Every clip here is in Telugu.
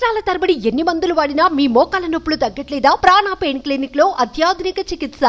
సంవత్సరాల తరబడి ఎన్ని మందులు వాడినా మీ మోకాల నొప్పులు తగ్గట్లేదా? ప్రాణ పెయిన్ క్లినిక్ లో అత్యాధునిక చికిత్స.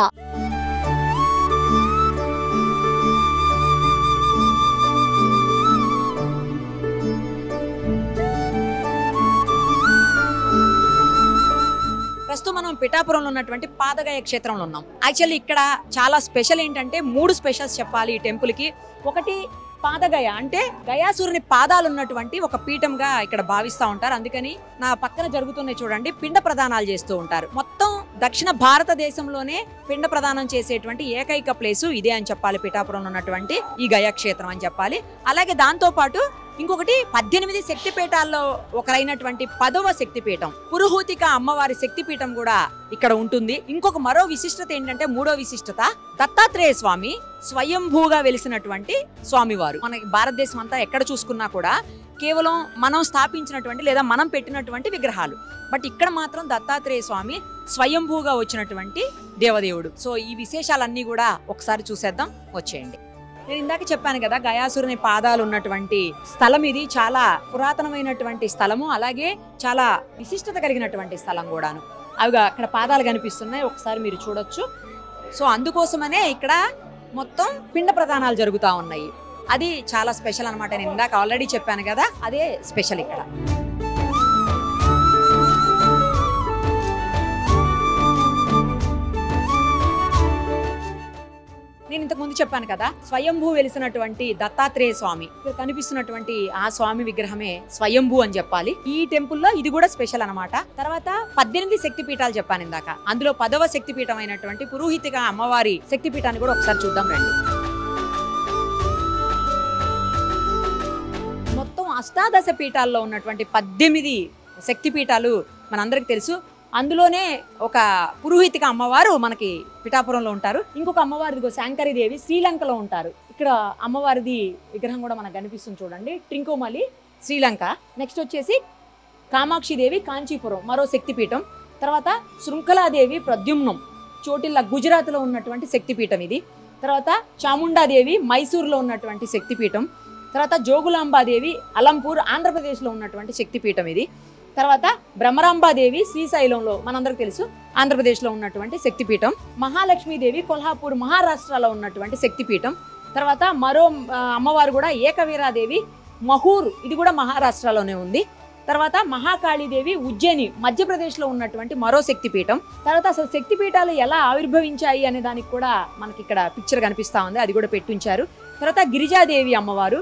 ప్రస్తుతం మనం పిఠాపురంలో ఉన్నటువంటి పాదగయ క్షేత్రంలో ఉన్నాం. యాక్చువల్లీ ఇక్కడ చాలా స్పెషల్ ఏంటంటే 3 స్పెషల్స్ చెప్పాలి ఈ టెంపుల్ కి. ఒకటి పాదగయ అంటే గయాసురుని పాదాలు ఉన్నటువంటి ఒక పీఠంగా ఇక్కడ భావిస్తూ ఉంటారు. అందుకని నా పక్కన జరుగుతున్నాయి చూడండి, పిండ ప్రదానాలు చేస్తూ ఉంటారు. మొత్తం దక్షిణ భారతదేశంలోనే పిండ ప్రదానం చేసేటువంటి ఏకైక ప్లేసు ఇదే అని చెప్పాలి, పిఠాపురంలో ఉన్నటువంటి ఈ గయా క్షేత్రం అని చెప్పాలి. అలాగే దాంతో పాటు ఇంకొకటి 18 శక్తిపీఠాల్లో ఒకరైనటువంటి 10వ శక్తిపీఠం పురుహూతిక అమ్మవారి శక్తిపీఠం కూడా ఇక్కడ ఉంటుంది. ఇంకొక మరో విశిష్టత ఏంటంటే, 3వ విశిష్టత దత్తాత్రేయ స్వామి స్వయంభూగా వెలిసినటువంటి స్వామివారు. మనకి భారతదేశం అంతా ఎక్కడ చూసుకున్నా కూడా కేవలం మనం స్థాపించినటువంటి లేదా మనం పెట్టినటువంటి విగ్రహాలు. బట్ ఇక్కడ మాత్రం దత్తాత్రేయ స్వామి స్వయంభూగా వచ్చినటువంటి దేవదేవుడు. సో ఈ విశేషాలన్నీ కూడా ఒకసారి చూసేద్దాం, వచ్చేయండి. నేను ఇందాక చెప్పాను కదా, గయాసురుని పాదాలు ఉన్నటువంటి స్థలం ఇది. చాలా పురాతనమైనటువంటి స్థలము, అలాగే చాలా విశిష్టత కలిగినటువంటి స్థలం కూడాను. అవిగా అక్కడ పాదాలు కనిపిస్తున్నాయి, ఒకసారి మీరు చూడొచ్చు. సో అందుకోసమనే ఇక్కడ మొత్తం పిండ ప్రదానాలు జరుగుతూ ఉన్నాయి. అది చాలా స్పెషల్ అనమాట. నేను ఇందాక ఆల్రెడీ చెప్పాను కదా, అదే స్పెషల్ ఇక్కడ. నేను ఇంతకు ముందు చెప్పాను కదా, స్వయంభూ వెలిసినటువంటి దత్తాత్రేయ స్వామి, ఇక్కడ కనిపిస్తున్నటువంటి ఆ స్వామి విగ్రహమే స్వయంభూ అని చెప్పాలి. ఈ టెంపుల్లో ఇది కూడా స్పెషల్ అనమాట. తర్వాత 18 శక్తిపీఠాలు చెప్పాను ఇందాక, అందులో 10వ శక్తిపీఠం అయినటువంటి పురోహితిక అమ్మవారి శక్తిపీఠాన్ని కూడా ఒకసారి చూద్దాం రండి. మొత్తం అష్టాదశ పీఠాల్లో ఉన్నటువంటి 18 శక్తిపీఠాలు మనందరికి తెలుసు. అందులోనే ఒక పురోహితిక అమ్మవారు మనకి పిఠాపురంలో ఉంటారు. ఇంకొక అమ్మవారిది శాంకరీదేవి శ్రీలంకలో ఉంటారు. ఇక్కడ అమ్మవారిది విగ్రహం కూడా మనకు కనిపిస్తుంది చూడండి, ట్రింకోమలి శ్రీలంక. నెక్స్ట్ వచ్చేసి కామాక్షిదేవి కాంచీపురం మరో శక్తిపీఠం. తర్వాత శృంఖలాదేవి ప్రద్యుమ్నం చోటిల్ల గుజరాత్లో ఉన్నటువంటి శక్తిపీఠం ఇది. తర్వాత చాముండాదేవి మైసూర్లో ఉన్నటువంటి శక్తిపీఠం. తర్వాత జోగులాంబాదేవి అలంపూర్ ఆంధ్రప్రదేశ్లో ఉన్నటువంటి శక్తిపీఠం ఇది. తర్వాత బ్రహ్మరాంబాదేవి శ్రీశైలంలో మనందరికి తెలుసు ఆంధ్రప్రదేశ్లో ఉన్నటువంటి శక్తిపీఠం. మహాలక్ష్మీదేవి కొల్హాపూర్ మహారాష్ట్రలో ఉన్నటువంటి శక్తిపీఠం. తర్వాత మరో అమ్మవారు కూడా ఏకవీరాదేవి మహూర్, ఇది కూడా మహారాష్ట్రలోనే ఉంది. తర్వాత మహాకాళీదేవి ఉజ్జయిని మధ్యప్రదేశ్లో ఉన్నటువంటి మరో శక్తిపీఠం. తర్వాత అసలు శక్తిపీఠాలు ఎలా ఆవిర్భవించాయి అనే దానికి కూడా మనకి ఇక్కడ పిక్చర్ కనిపిస్తూ ఉంది, అది కూడా పెట్టుంచారు. తర్వాత గిరిజాదేవి అమ్మవారు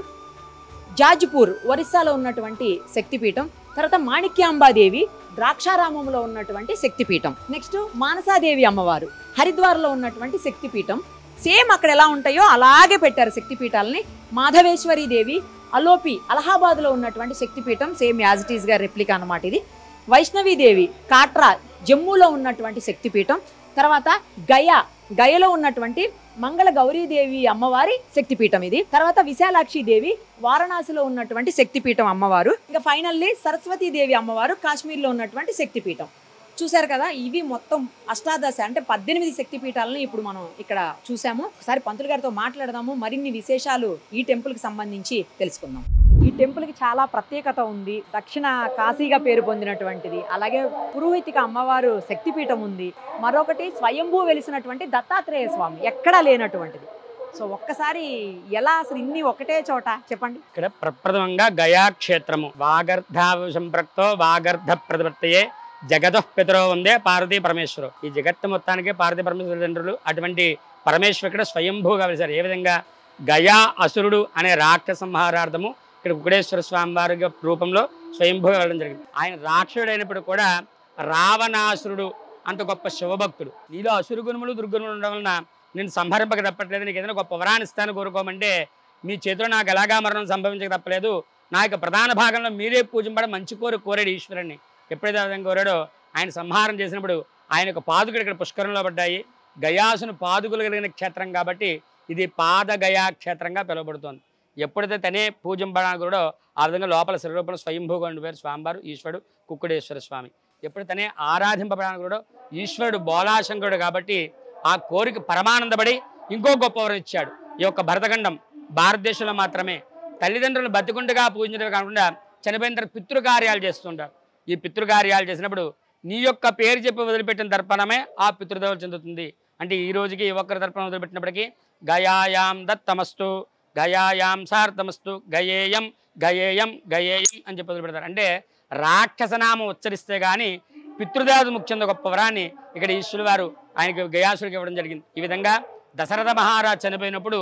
జాజ్పూర్ ఒరిస్సాలో ఉన్నటువంటి శక్తిపీఠం. తర్వాత మాణిక్యాంబాదేవి ద్రాక్షారామంలో ఉన్నటువంటి శక్తిపీఠం. నెక్స్ట్ మానసాదేవి అమ్మవారు హరిద్వార్లో ఉన్నటువంటి శక్తిపీఠం. సేమ్ అక్కడ ఎలా ఉంటాయో అలాగే పెట్టారు శక్తిపీఠాలని. మాధవేశ్వరి దేవి అలోపి అలహాబాద్లో ఉన్నటువంటి శక్తిపీఠం, సేమ్ యాజ్ ఇట్ ఈస్ గా రెప్లికా అన్నమాట ఇది. వైష్ణవీదేవి కాట్రా జమ్మూలో ఉన్నటువంటి శక్తిపీఠం. తర్వాత గయలో ఉన్నటువంటి మంగళ గౌరీదేవి అమ్మవారి శక్తిపీఠం ఇది. తర్వాత విశాలాక్షి దేవి వారణాసిలో ఉన్నటువంటి శక్తిపీఠం అమ్మవారు. ఇంకా ఫైనల్లీ సరస్వతీదేవి అమ్మవారు కాశ్మీర్లో ఉన్నటువంటి శక్తిపీఠం. చూశారు కదా, ఇవి మొత్తం అష్టాదశ అంటే 18 శక్తిపీఠాలను ఇప్పుడు మనం ఇక్కడ చూసాము. ఒకసారి పంతులు గారితో మాట్లాడదాము, మరిన్ని విశేషాలు ఈ టెంపుల్కి సంబంధించి తెలుసుకుందాం. ఈ టెంపుల్కి చాలా ప్రత్యేకత ఉంది. దక్షిణ కాశీగా పేరు పొందినటువంటిది. అలాగే పురోహితిక అమ్మవారు శక్తిపీఠం ఉంది. మరొకటి స్వయంభూ వెలిసినటువంటి దత్తాత్రేయ స్వామి, ఎక్కడా లేనటువంటిది. సో ఒక్కసారి ఎలా అసలు ఇన్ని ఒకటే చోట చెప్పండి. ఇక్కడ ప్రప్రథమంగా గయా క్షేత్రము వాగర్ధ సంప్రక్తో వాగర్ధ ప్రతిపత్తయే జగతః పితరో వందే పార్వతీ పరమేశ్వరు. ఈ జగత్తు మొత్తానికి పార్వతీ పరమేశ్వర తండ్రులు అటువంటి పరమేశ్వరు ఇక్కడ స్వయంభూగా వెలిసారు. ఏ విధంగా గయా అసురుడు అనే రాక్షస సంహారార్థము ఇక్కడ కుకుడేశ్వర స్వామి వారి రూపంలో స్వయంభూగా వెళ్ళడం జరిగింది. ఆయన రాక్షసుడైనప్పుడు కూడా రావణాసురుడు అంత గొప్ప శివభక్తుడు. నీలో అసురు గుణములు దుర్గుణములు ఉండడం వలన నేను సంహరింపక తప్పట్లేదు, నీకు ఏదైనా గొప్ప వరాన్ని ఇస్తాను కోరుకోమంటే మీ చేతిలో నాకు ఎలాగా మరణం సంభవించక తప్పలేదు, నా యొక్క ప్రధాన భాగంలో మీరే పూజింపడం మంచి కోరాడు ఈశ్వరుని. ఎప్పుడైతే ఆ విధంగా కోరాడో ఆయన సంహారం చేసినప్పుడు ఆయన యొక్క పాదుకులు ఇక్కడ పుష్కరంలో పడ్డాయి. గయాసును పాదుకులు కలిగిన క్షేత్రం కాబట్టి ఇది పాదగయా క్షేత్రంగా పిలువబడుతోంది. ఎప్పుడైతే తనే పూజింపడానికి కూడా ఆ విధంగా లోపల శరీరూపంలో స్వయంభూగా ఉండిపోయారు స్వామివారు ఈశ్వరుడు కుక్కుడేశ్వర స్వామి. ఎప్పుడు తనే ఆరాధింపబడానికి కూడా ఈశ్వరుడు బోలాశంకరుడు కాబట్టి ఆ కోరిక పరమానందపడి ఇంకో గొప్ప వరం ఇచ్చాడు. ఈ యొక్క భరతఖండం భారతదేశంలో మాత్రమే తల్లిదండ్రులను బతికుండగా పూజించడమే కాకుండా చనిపోయిన తర్వాత పితృకార్యాలు చేస్తుంటారు. ఈ పితృకార్యాలు చేసినప్పుడు నీ యొక్క పేరు చెప్పి వదిలిపెట్టిన తర్పణమే ఆ పితృదేవత చెందుతుంది. అంటే ఈ రోజుకి ఒక్కరి తర్పణం వదిలిపెట్టినప్పటికీ గయాయాం దత్తమస్తు, గయాయాం సార్థమస్తు, గయేయం గయేయం గయేయం అని చెప్పి వదిలిపెడతారు. అంటే రాక్షసనామం ఉచ్చరిస్తే కానీ పితృదేవత ముఖ్యంగా గొప్ప వరాన్ని ఇక్కడ ఈశ్వరుడు వారు ఆయనకి గయాసుడికి ఇవ్వడం జరిగింది. ఈ విధంగా దశరథ మహారాజు చనిపోయినప్పుడు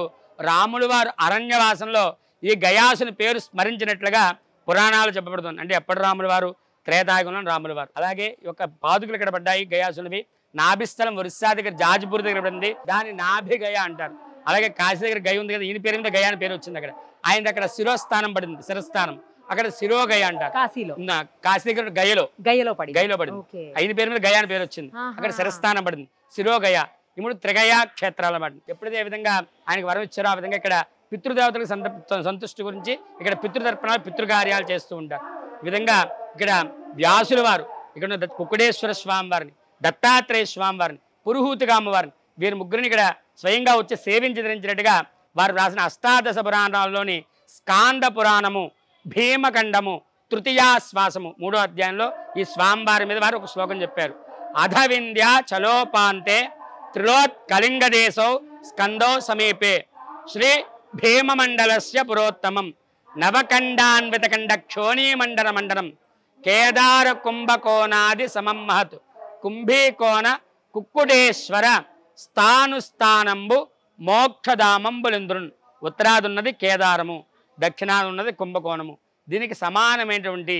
రాములు వారు అరణ్యవాసంలో ఈ గయాసుని పేరు స్మరించినట్లుగా పురాణాలు చెప్పబడుతుంది. అంటే ఎప్పటి రాములు వారు? త్రేతాయుగంలో రాములు వారు. అలాగే ఈ యొక్క పాదుకలు ఇక్కడ పడ్డాయి గయాసునివి. నాభిస్థలం ఒరిస్సా దగ్గర జాజ్పూర్ దగ్గర పడింది, దాని నాభి గయ అంటారు. అలాగే కాశీ దగ్గర గయ ఉంది కదా, ఈయన పేరు మీద గయ అని పేరు వచ్చింది. అక్కడ ఆయన అక్కడ శిరోస్థానం పడింది, శిరస్థానం, అక్కడ శిరోగయ అంటారు. కాశీలో కాశీ దగ్గర గయలో పడింది, ఆయన పేరు మీద గయ అని పేరు వచ్చింది. అక్కడ శిరస్థానం పడింది, శిరోగయ. ఇప్పుడు త్రిగయ క్షేత్రాల పడింది. ఎప్పుడైతే ఏ విధంగా ఆయనకు వరం ఇచ్చారో ఆ విధంగా ఇక్కడ పితృదేవతలకు సంతుష్టి గురించి ఇక్కడ పితృతర్పణాలు పితృకార్యాలు చేస్తూ ఉంటారు. ఈ విధంగా ఇక్కడ వ్యాసుల వారు ఇక్కడ కుక్కుడేశ్వర స్వామి వారిని, దత్తాత్రేయ స్వామి వారిని, పురుహూతిగా అమ్మవారిని, వీరి ముగ్గురిని ఇక్కడ స్వయంగా వచ్చి సేవించి ధరించినట్టుగా వారు రాసిన అష్టాదశ పురాణాల్లోని స్కాంద పురాణము, భీమఖండము, తృతీయాశ్వాసము 3వ అధ్యాయంలో ఈ స్వామివారి మీద వారు ఒక శ్లోకం చెప్పారు. అధవింధ్య చలోపాంతే త్రిలోత్ కళింగదేశౌ స్కందో సమీపే శ్రీ భీమమండలస్య పురోత్తమం నవఖండాన్వితఖండ క్షోణీమండల మండలం కేదార కుంభకోణాది సమం మహత్ కుంభీకోణ కుక్కుడేశ్వర స్థానుస్థానంబు మోక్షధామంబులింద్రున్. ఉత్తరాదున్నది కేదారము, దక్షిణాదున్నది కుంభకోణము. దీనికి సమానమైనటువంటి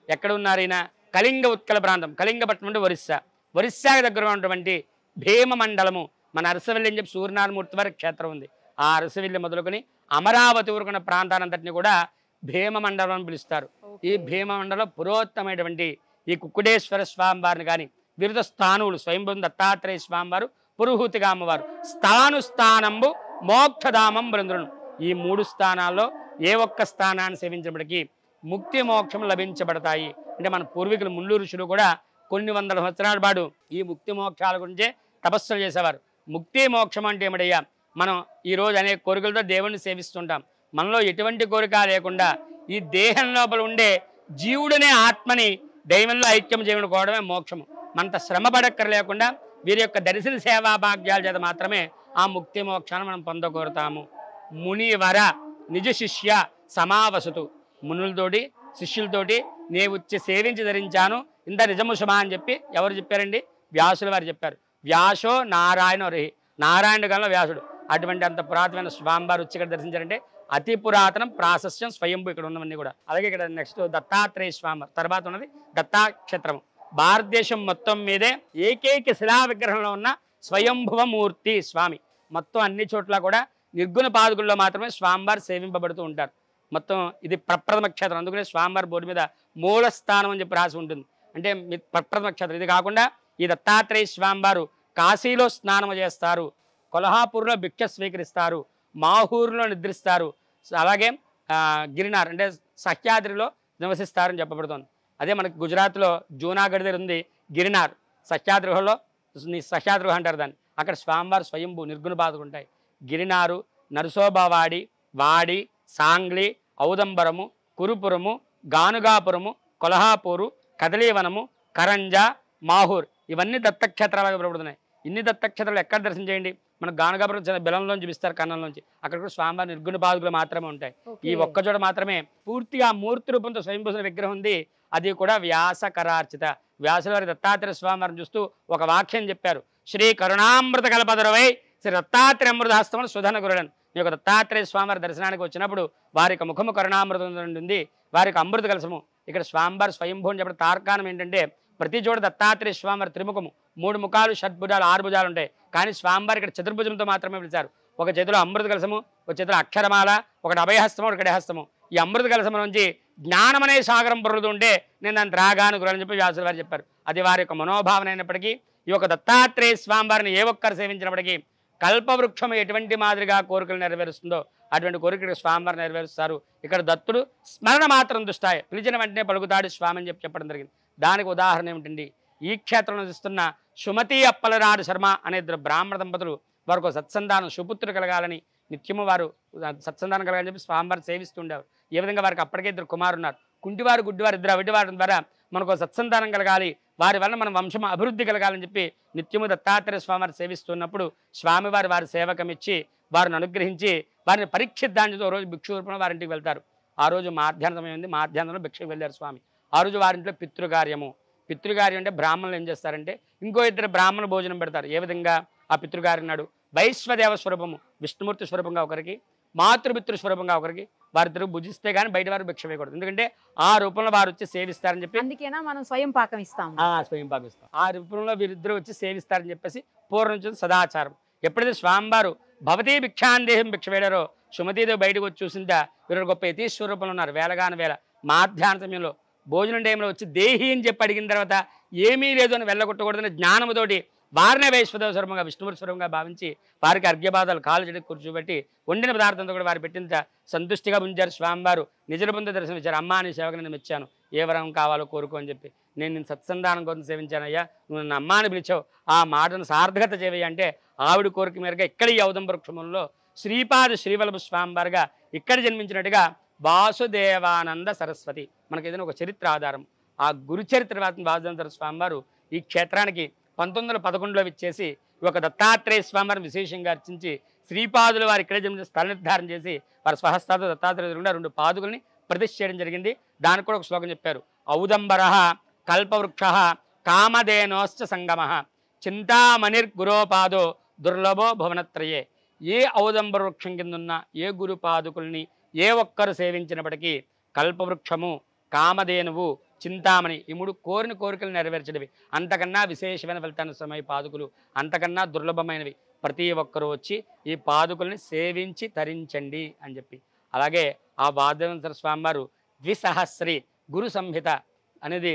ఎక్కడ ఉన్నారు ఈయన? కళింగ ఉత్కల ప్రాంతం, కళింగపట్నం అంటే ఒరిస్సా, ఒరిస్సాకి దగ్గర ఉన్నటువంటి భీమమండలము. మన అరసవల్లి అని చెప్పి సూర్యనారాయణమూర్తి వారి క్షేత్రం ఉంది. ఆ అరసవల్లి మొదలుకొని అమరావతి ఊరుకున్న ప్రాంతానంతటిని కూడా భీమమండలం అని పిలుస్తారు. ఈ భీమమండలం పురోత్తమైనటువంటి ఈ కుక్కుడేశ్వర స్వామి వారిని కానీ విరుధ స్థానువులు స్వయంభూ దత్తాత్రేయ స్వామి వారు, పురుహూతిగా అమ్మవారు, స్థానంబు మోక్షధామం బృంద్రును. ఈ 3 స్థానాల్లో ఏ ఒక్క స్థానాన్ని సేవించినప్పటికీ ముక్తి మోక్షం లభించబడతాయి. అంటే మన పూర్వీకులు ముళ్ళు ఋషులు కూడా కొన్ని వందల సంవత్సరాల పాటు ఈ ముక్తి మోక్షాల గురించే తపస్సులు చేసేవారు. ముక్తి మోక్షం అంటే ఏమిటయ్యా? మనం ఈరోజు అనేక కోరికలతో దేవుణ్ణి సేవిస్తుంటాం. మనలో ఎటువంటి కోరిక లేకుండా ఈ దేహం లోపల ఉండే జీవుడనే ఆత్మని దైవంలో ఐక్యం చేయకపోవడమే మోక్షము. మనంత శ్రమ పడక్కర లేకుండా వీరి యొక్క దర్శన సేవా భాగ్యాల చేత మాత్రమే ఆ ముక్తి మోక్షాన్ని మనం పొందకోరుతాము. మునివర నిజ శిష్య సమావసతు. మునులతోటి శిష్యులతోటి నే వచ్చి సేవించి ధరించాను ఇంత నిజము శుభ అని చెప్పి ఎవరు చెప్పారండి? వ్యాసుల వారు చెప్పారు. వ్యాసో నారాయణ రే, నారాయణ కాలంలో వ్యాసుడు. అటువంటి అంత పురాతనమైన స్వామివారు వచ్చి ఇక్కడ దర్శించారంటే అతి పురాతనం, ప్రాశస్యం, స్వయంభూ ఇక్కడ ఉన్నవన్నీ కూడా. అలాగే ఇక్కడ నెక్స్ట్ దత్తాత్రేయ స్వామి, తర్వాత ఉన్నది దత్తాక్షేత్రము. భారతదేశం మొత్తం మీదే ఏకైక శిలా విగ్రహంలో ఉన్న స్వయంభువమూర్తి స్వామి. మొత్తం అన్ని చోట్ల కూడా నిర్గుణ పాదుకుల్లో మాత్రమే స్వామివారు సేవింపబడుతూ ఉంటారు. మొత్తం ఇది ప్రప్రథమ క్షేత్రం, అందుకనే స్వామివారి బోర్డు మీద మూల స్థానం అని చెప్పి రాసి ఉంటుంది. అంటే ప్రప్రథమ క్షేత్రం. ఇది కాకుండా ఈ దత్తాత్రేయ స్వామివారు కాశీలో స్నానం చేస్తారు, కొల్హాపూర్లో భిక్ష స్వీకరిస్తారు, మాహూరులో నిద్రిస్తారు, అలాగే గిరినార్ అంటే సహ్యాద్రిలో నివసిస్తారని చెప్పబడుతుంది. అదే మనకి గుజరాత్లో జూనాగఢ్ దగ్గర ఉంది గిరినార్, సహ్యాద్రిలో సహ్యాద్రిహ అంటారు దాన్ని. అక్కడ స్వామివారు స్వయంభూ నిర్గుణ పాదులు ఉంటాయి. గిరినారు, నరసోబావాడి, వాడి, సాంగ్లీ, ఔదంబరము, కురుపురము, గానుగాపురము, కొల్హాపూరు, కదలీవనము, కరంజా, మాహూర్ ఇవన్నీ దత్తక్షేత్రాలుగా పిలువబడుతున్నాయి. ఇన్ని దత్తక్షేత్రాలు ఎక్కడ దర్శనం చేయండి? మనకు గానుగాపురం బెలంలోంచి చూపిస్తారు, కన్నంలోంచి. అక్కడ కూడా స్వామివారి నిర్గుణ పాదుకులు మాత్రమే ఉంటాయి. ఈ ఒక్కచోట మాత్రమే పూర్తిగా మూర్తి రూపంతో స్వయంభూసిన విగ్రహం ఉంది. అది కూడా వ్యాసకరార్చిత. వ్యాసుల వారి దత్తాత్రేయ స్వామివారిని చూస్తూ ఒక వాక్యం చెప్పారు. శ్రీ కరుణామృత కల్పతరువై శ్రీ దత్తాత్రేయ అమృతహస్తములు సుధన గురుడన్. ఈ యొక్క దత్తాత్రేయ స్వామివారి దర్శనానికి వచ్చినప్పుడు వారికి ముఖము కరుణామృతం ఉంటుంది, వారికి అమృత కలసము. ఇక్కడ స్వామివారి స్వయంభూ అని చెప్పడం తార్కాణం ఏంటంటే ప్రతి చోట దత్తాత్రేయ స్వామివారి త్రిముఖము, 3 ముఖాలు, షడ్భుజాలు, 6 భుజాలు ఉంటాయి. కానీ స్వామివారి ఇక్కడ చతుర్భుజంతో మాత్రమే పిలిచారు. ఒక చేతిలో అమృత కలసము, ఒక చేతిలో అక్షరమాల, ఒకటి అభయహస్తము, ఒకటి హస్తము. ఈ అమృత కలసము నుంచి జ్ఞానం అనే సాగరం పొరులుతుంటే నేను దాన్ని త్రాగాను గురని చెప్పి వ్యాసుల వారు చెప్పారు. అది వారి యొక్క మనోభావన అయినప్పటికీ ఈ యొక్క దత్తాత్రేయ స్వామివారిని ఏ ఒక్కరు సేవించినప్పటికీ కల్పవృక్షం ఎటువంటి మాదిరిగా కోరికలు నెరవేరుస్తుందో అటువంటి కోరికలు స్వామివారు నెరవేరుస్తారు. ఇక్కడ దత్తుడు స్మరణ మాత్రం దుష్టాయ, పిలిచిన వెంటనే పలుకుతాడు స్వామి అని చెప్పడం జరిగింది. దానికి ఉదాహరణ ఏమిటండి? ఈ క్షేత్రంలో చూస్తున్న సుమతి అప్పలనాడు శర్మ అనే 2 బ్రాహ్మణ దంపతులు వారికి సత్సంతానం, సుపుత్రుడు కలగాలని నిత్యము వారు సత్సంతానం కలగాలని చెప్పి స్వామివారు సేవిస్తుండేవారు. ఏ విధంగా వారికి అప్పటికే 2 కుమారులు ఉన్నారు. కుంటివారు, గుడ్డివారు, 2 అవిటివారి ద్వారా మనకు సత్సంతానం కలగాలి, వారి వల్ల మన వంశం అభివృద్ధి కలగాలని చెప్పి నిత్యము దత్తాత్రేయ స్వామివారు సేవిస్తున్నప్పుడు స్వామివారు వారి సేవకమిచ్చి వారిని అనుగ్రహించి వారిని పరీక్షిద్దానికి రోజు భిక్షు రూపంలో వారింటికి వెళ్తారు. ఆ రోజు మాధ్యాహ్న సమయం ఉంది, మాధ్యాహ్నంలో భిక్షకు వెళ్ళారు స్వామి. ఆ రోజు వారింట్లో పితృకార్యము. పితృకార్యం అంటే బ్రాహ్మణులు ఏం చేస్తారంటే ఇంకో ఇద్దరు బ్రాహ్మణ భోజనం పెడతారు. ఏ విధంగా ఆ పితృకార్యం నాడు వైశ్వదేవ స్వరూపము విష్ణుమూర్తి స్వరూపంగా ఒకరికి, మాతృపితృ స్వరూపంగా ఒకరికి, వారిద్దరు భుజిస్తే కానీ బయట వారు భిక్ష వేయకూడదు. ఎందుకంటే ఆ రూపంలో వారు వచ్చి సేవిస్తారని చెప్పి అందుకేనా మనం స్వయం పాకం ఇస్తాం. స్వయం పాకిస్తాం. ఆ రూపంలో వీరిద్దరూ వచ్చి సేవిస్తారని చెప్పేసి పూర్వం నుంచి సదాచారం. ఎప్పుడైతే స్వామివారు భవతీ భిక్షాందేహం భిక్ష వేడారో సుమతీదేవి బయటకు వచ్చి చూసిందా వీరు గొప్ప యతీశ్వర రూపంలో ఉన్నారు. వేలగాన వేల మాధ్యాహ్న సమయంలో భోజనం టైంలో వచ్చి దేహి అని చెప్పి అడిగిన తర్వాత ఏమీ లేదు అని వెళ్ళగొట్టకూడదని జ్ఞానముతోటి వారినే వైశ్వదేవ స్వరూపంగా విష్ణుమూర్తి స్వరూపంగా భావించి వారికి అర్ఘ్యపాదాలు కాలు చెడు కూర్చోబెట్టి వండిన పదార్థంతో కూడా వారు పెట్టిన సంతుష్టిగా ఉంచారు. స్వామివారు నిజల పొంద దర్శనం ఇచ్చారు. అమ్మా నీ సేవకు నేను మెచ్చాను, ఏ వరం కావాలో కోరుకో అని చెప్పి. నేను సత్సంధానం కోసం సేవించానయ్యా, నువ్వు నన్ను అమ్మాని పిలిచావు, ఆ మాటను సార్థకత చేయవయ్యా అంటే ఆవిడ కోరిక మేరగా ఇక్కడ ఈ ఔదంబర వృక్షంలో శ్రీపాద శ్రీవల్లభ స్వామివారుగా ఇక్కడ జన్మించినట్టుగా వాసుదేవానంద సరస్వతి మనకి ఏదైనా ఒక చరిత్ర ఆధారం. ఆ గురు చరిత్ర వాసుదేవానంద స్వామివారు ఈ క్షేత్రానికి 1911లో విచ్చేసి ఒక దత్తాత్రేయ స్వామివారిని విశేషంగా అర్చించి శ్రీపాదులు వారు ఇక్కడే జన్మించి స్థల నిర్ధారణ చేసి వారి స్వహస్తాతో దత్తాత్రేయ 2 పాదుకుల్ని ప్రతిష్ఠ చేయడం జరిగింది. దానికి కూడా ఒక శ్లోకం చెప్పారు. ఔదంబర కల్పవృక్ష కామధేనోశ్చ సంగమ చింతామణిర్గురోపాదో దుర్లభో భువనత్రయే. ఏ ఔదంబర వృక్షం కింద ఉన్న ఏ గురు పాదుకుల్ని ఏ ఒక్కరు సేవించినప్పటికీ కల్పవృక్షము, కామధేనువు, చింతామణి ఈ 3 కోరిన కోరికలు నెరవేర్చినవి. అంతకన్నా విశేషమైన ఫలితాన్ని సమయ పాదుకులు, అంతకన్నా దుర్లభమైనవి. ప్రతి ఒక్కరూ వచ్చి ఈ పాదుకుల్ని సేవించి తరించండి అని చెప్పి. అలాగే ఆ వాసుదేవేంద్ర స్వామివారు ద్విసహస్రి గురు సంహిత అనేది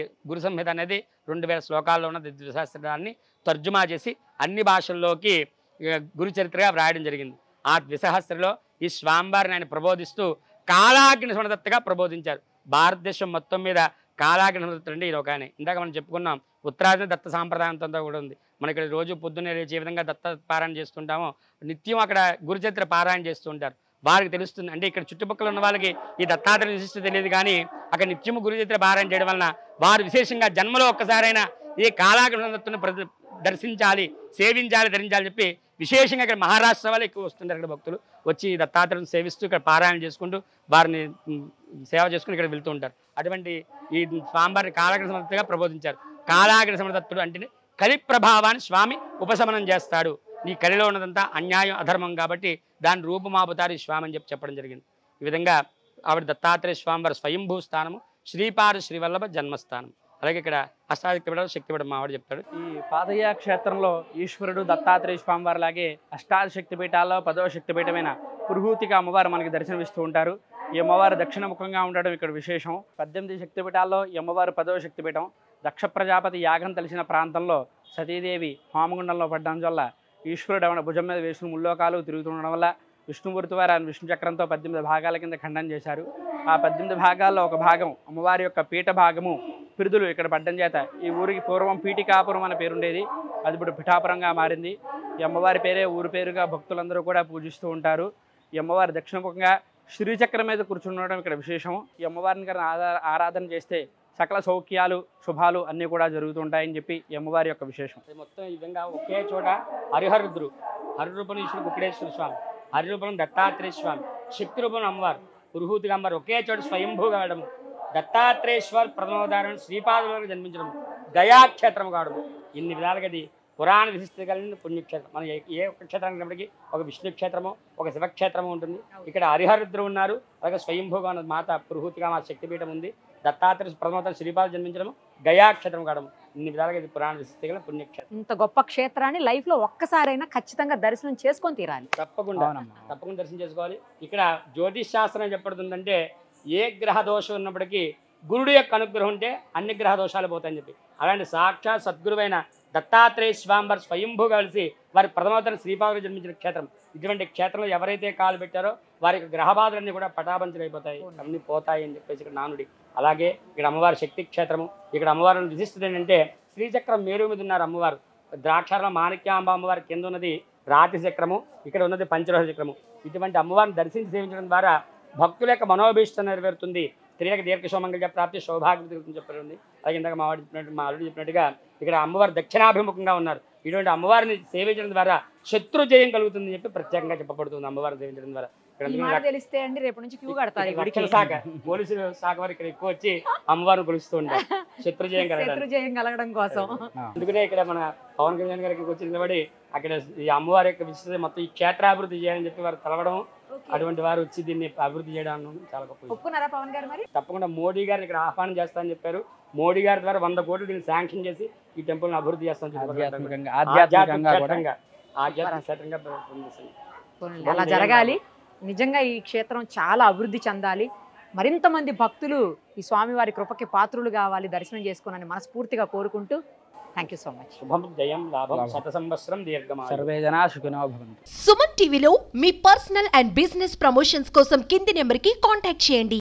2000 శ్లోకాల్లో ఉన్న ద్విసహస్రాన్ని తర్జుమా చేసి అన్ని భాషల్లోకి గురు చరిత్రగా వ్రాయడం జరిగింది. ఆ ద్విసహస్రిలో ఈ స్వామివారిని ఆయన ప్రబోధిస్తూ కాలాగ్ని సుమదత్తగా ప్రబోధించారు. భారతదేశం మొత్తం మీద కాలాగ్ని సుమదత్తుడు అంటే ఇది ఒక ఆయన. ఇందాక మనం చెప్పుకున్నాం ఉత్తరాది దత్త సాంప్రదాయంతో కూడా ఉంది. మన ఇక్కడ రోజు పొద్దున్నే లేచి ఏ విధంగా దత్త పారాయణ చేస్తుంటామో నిత్యం అక్కడ గురు చరిత్ర పారాయణ చేస్తూ ఉంటారు. వారికి తెలుస్తుంది. అంటే ఇక్కడ చుట్టుపక్కల ఉన్న వాళ్ళకి ఈ దత్తాత్రేయ విశిష్టత తెలియదు, కానీ అక్కడ నిత్యము గురు చరిత్ర పారాయణ చేయడం వలన వారు విశేషంగా జన్మలో ఒక్కసారైనా ఈ కాలాగ్ని సుమదత్తుని దర్శించాలి, సేవించాలి, ధరించాలని చెప్పి విశేషంగా ఇక్కడ మహారాష్ట్ర వాళ్ళు ఎక్కువ వస్తుంటారు. ఇక్కడ భక్తులు వచ్చి దత్తాత్రేయుని సేవిస్తూ ఇక్కడ పారాయణ చేసుకుంటూ వారిని సేవ చేసుకుని ఇక్కడ వెళ్తూ ఉంటారు. అటువంటి ఈ స్వామివారిని కాలాగ్ని సమర్థగా ప్రబోధించారు. కాలాగ్ని సమర్థత్తుడు అంటే కలి ప్రభావాన్ని స్వామి ఉపశమనం చేస్తాడు. నీ కలిలో ఉన్నదంతా అన్యాయం, అధర్మం కాబట్టి దాని రూపమాపుతారు ఈ స్వామి అని చెప్పడం జరిగింది. ఈ విధంగా ఆవిడ దత్తాత్రేయ స్వామివారి స్వయంభూ స్థానము, శ్రీపాద శ్రీవల్లభ జన్మస్థానం. అలాగే ఇక్కడ అష్టాశక్తిపీఠం, శక్తిపీఠం మావాడు చెప్తాడు. ఈ పాదయ క్షేత్రంలో ఈశ్వరుడు దత్తాత్రేయ స్వామివారి లాగే అష్టాశక్తిపీఠాల్లో 10వ శక్తిపీఠమైన పురుహూతిక అమ్మవారు మనకి దర్శనమిస్తూ ఉంటారు. ఈ అమ్మవారు దక్షిణముఖంగా ఉండడం ఇక్కడ విశేషం. 18 శక్తిపీఠాల్లో ఈ అమ్మవారు 10వ శక్తిపీఠం. దక్ష ప్రజాపతి యాగం తెలిసిన ప్రాంతంలో సతీదేవి హోమగుండంలో పడ్డం వల్ల ఈశ్వరుడు ఆవిడ భుజం మీద వేసిన ముల్లోకాలు తిరుగుతుండడం వల్ల విష్ణుమూర్తి వారు ఆయన విష్ణు చక్రంతో 18 భాగాల కింద ఖండం చేశారు. ఆ 18 భాగాల్లో ఒక భాగం అమ్మవారి యొక్క పీఠ భాగము పిరుదులు ఇక్కడ పడ్డం చేత ఈ ఊరికి పూర్వం పీఠికాపురం అనే పేరుండేది, అది ఇప్పుడు పిఠాపురంగా మారింది. ఈ అమ్మవారి పేరే ఊరి పేరుగా భక్తులందరూ కూడా పూజిస్తూ ఉంటారు. ఈ అమ్మవారి దక్షిణముఖంగా శ్రీచక్రం మీద కూర్చుండడం ఇక్కడ విశేషం. ఈ అమ్మవారిని కన్నా ఆరాధన చేస్తే సకల సౌఖ్యాలు, శుభాలు అన్నీ కూడా జరుగుతుంటాయని చెప్పి ఈ అమ్మవారి యొక్క విశేషం. మొత్తం ఈ విధంగా ఒకే చోట హరిహరుద్రు, హరిరూపం ఈశ్వరుడు కుక్కడేశ్వర స్వామి, హరిరూపం దత్తాత్రేయ స్వామి, శక్తి రూపం అమ్మవారు, పురుహూతిక అమ్మవారు ఒకే చోట స్వయంభూగా వేయడము, దత్తాత్రేశ్వర్ ప్రథమోదారణ శ్రీపాదులకు జన్మించడం, గయాక్షేత్రం కావడము. ఇన్ని విధాలుగా అది పురాణ విశిష్టత కలిగిన పుణ్యక్షేత్రం. మనం ఏ ఒక్క క్షేత్రానికి ఉన్నప్పటికీ ఒక విష్ణు క్షేత్రము, ఒక శివక్షేత్రము ఉంటుంది. ఇక్కడ హరిహరుద్రు ఉన్నారు, అలాగే స్వయంభూగా ఉన్న మాత పురుహూతిగా మా శక్తిపీఠం ఉంది. దత్తాత్రేయ ప్రథమోదారణ శ్రీపాదు జన్మించడము, గయాక్షేత్రం కావడము. ఇన్ని విధాలుగా ఇది పురాణ విశిష్టత కలిగిన పుణ్యక్షేత్రం. ఇంత గొప్ప క్షేత్రాన్ని లైఫ్ లో ఒక్కసారైనా ఖచ్చితంగా దర్శనం చేసుకొని తీరాలి. తప్పకుండా దర్శనం చేసుకోవాలి. ఇక్కడ జ్యోతిష్ శాస్త్రం చెప్పబడుతుందంటే ఏ గ్రహ దోషం ఉన్నప్పటికీ గురుడు యొక్క అనుగ్రహం ఉంటే అన్ని గ్రహ దోషాలు పోతాయని చెప్పి. అలాంటి సాక్షాత్ సద్గురువైన దత్తాత్రేయ స్వామివారు స్వయంభూగా కలిసి వారి ప్రథమోత్తర శ్రీపాదులు జన్మించిన క్షేత్రం. ఇటువంటి క్షేత్రంలో ఎవరైతే కాలు పెట్టారో వారి యొక్క గ్రహబాధలన్నీ కూడా పటాపంచలైపోతాయి, అన్ని పోతాయి అని చెప్పేసి ఇక్కడ నానుడి. అలాగే ఇక్కడ అమ్మవారి శక్తి క్షేత్రము. ఇక్కడ అమ్మవారి విశిష్టత ఏంటంటే శ్రీచక్రం మేరు మీద ఉన్నారు అమ్మవారు. ద్రాక్షారంలో మాణిక్యాంబ అమ్మవారి కింద ఉన్నది రాతి చక్రము, ఇక్కడ ఉన్నది పంచలోహ చక్రము. ఇటువంటి అమ్మవారిని దర్శించి సేవించడం ద్వారా భక్తుల యొక్క మనోభీష్టం నెరవేరుతుంది, స్త్రీలకు దీర్ఘ సౌమంగళ్య ప్రాప్తి సౌభాగ్యం తిరుగుతుంది చెప్పారు. అలాగే ఇందాక మా వాడు చెప్పినట్టు, మా అల్లుడు చెప్పినట్టుగా ఇక్కడ అమ్మవారు దక్షిణాభిముఖంగా ఉన్నారు. ఇటువంటి అమ్మవారిని సేవించడం ద్వారా శత్రు జయం కలుగుతుందని చెప్పి ప్రత్యేకంగా చెప్పబడుతుంది అమ్మవారిని సేవించడం ద్వారా. ఇక్కడ ఈ మాట తెలిస్తే అండి రేపు నుంచి క్యూ కడతారు ఈ గుడికి. రక్షణ శాఖ పోలీసులు శాఖ వారు ఇక్కడ ఎక్కువ వచ్చి అమ్మవారిని కొలుస్తూ ఉంటారు శత్రు జయం కలగడానికి. శత్రు జయం కలగడం కోసం. అందుకనే ఇక్కడ మన పవన్ కళ్యాణ్ గారికి వచ్చి నిలబడి అక్కడ ఈ అమ్మవారి యొక్క విశిష్టత మొత్తం ఈ క్షేత్రాభివృద్ధి చేయాలని చెప్పి వారు తెలవడం, అటువంటి వారు వచ్చి దీన్ని అభివృద్ధి చేయడం చాలా గొప్ప. ఒప్పుకున్నారా పవన్ గారు మరి? తప్పకుండా మోడీ గారిని ఇక్కడ ఆహ్వానం చేస్తానని చెప్పారు. మోడీ గారి ద్వారా 100 కోట్లు దీన్ని శాంక్షన్ చేసి ఈ టెంపుల్ ని అభివృద్ధి చేస్తామని అలా జరగాలి. నిజంగా ఈ క్షేత్రం చాలా అభివృద్ధి చెందాలి. మరింత మంది భక్తులు ఈ స్వామివారి కృపకి పాత్రులు కావాలి, దర్శనం చేసుకోవాలని మనస్ఫూర్తిగా కోరుకుంటూ థ్యాంక్ యూ సో మచ్. శుభం జయం లాభం శత సంవత్సరం దీర్ఘమాయు. సర్వే జనా సుఖినో భవంతు. సుమన్ టీవీలో మీ పర్సనల్ అండ్ బిజినెస్ ప్రమోషన్స్ కోసం కింది నెంబర్కి కాంటాక్ట్ చేయండి.